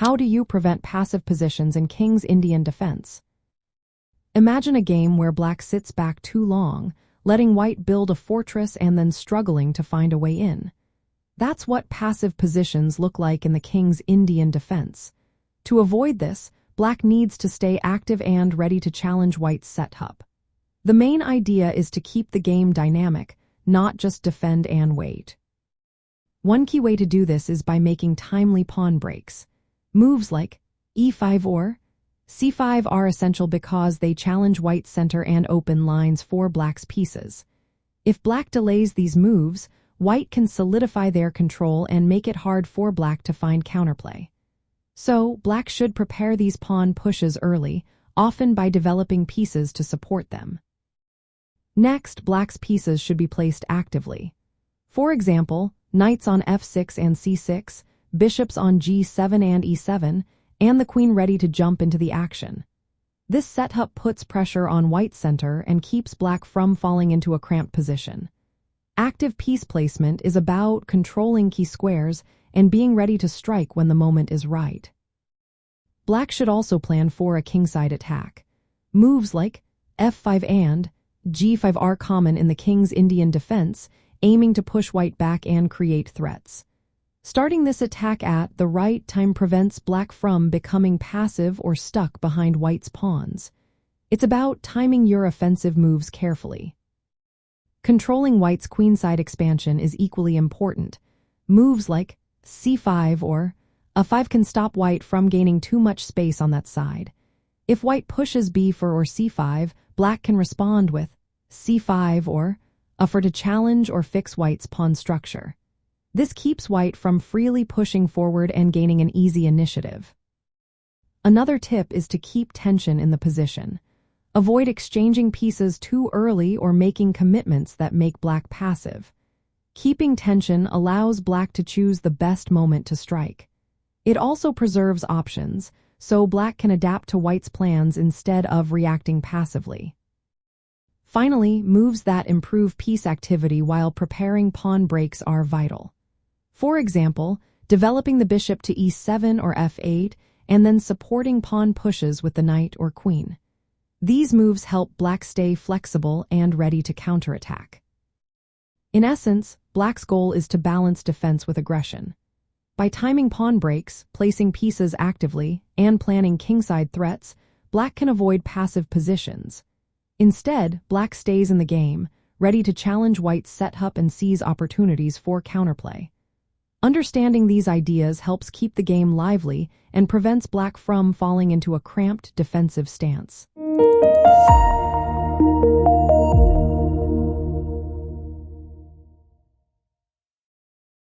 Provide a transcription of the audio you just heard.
How do you prevent passive positions in King's Indian defense? Imagine a game where black sits back too long, letting white build a fortress and then struggling to find a way in. That's what passive positions look like in the King's Indian defense. To avoid this, black needs to stay active and ready to challenge white's setup. The main idea is to keep the game dynamic, not just defend and wait. One key way to do this is by making timely pawn breaks. Moves like e5 or c5 are essential because they challenge white's center and open lines for black's pieces. If black delays these moves, white can solidify their control and make it hard for black to find counterplay. So, black should prepare these pawn pushes early, often by developing pieces to support them. Next, black's pieces should be placed actively. For example, knights on f6 and c6, bishops on g7 and e7, and the queen ready to jump into the action. This setup puts pressure on white's center and keeps black from falling into a cramped position. Active piece placement is about controlling key squares and being ready to strike when the moment is right. Black should also plan for a kingside attack. Moves like f5 and g5 are common in the King's Indian defense, aiming to push white back and create threats. Starting this attack at the right time prevents black from becoming passive or stuck behind white's pawns. It's about timing your offensive moves carefully. Controlling white's queenside expansion is equally important. Moves like c5 or a5 can stop white from gaining too much space on that side. If white pushes b4 or c5, black can respond with c5 or a4 to challenge or fix white's pawn structure. This keeps white from freely pushing forward and gaining an easy initiative. Another tip is to keep tension in the position. Avoid exchanging pieces too early or making commitments that make black passive. Keeping tension allows black to choose the best moment to strike. It also preserves options, so black can adapt to white's plans instead of reacting passively. Finally, moves that improve piece activity while preparing pawn breaks are vital. For example, developing the bishop to e7 or f8 and then supporting pawn pushes with the knight or queen. These moves help black stay flexible and ready to counterattack. In essence, black's goal is to balance defense with aggression. By timing pawn breaks, placing pieces actively, and planning kingside threats, black can avoid passive positions. Instead, black stays in the game, ready to challenge white's setup and seize opportunities for counterplay. Understanding these ideas helps keep the game lively and prevents black from falling into a cramped defensive stance.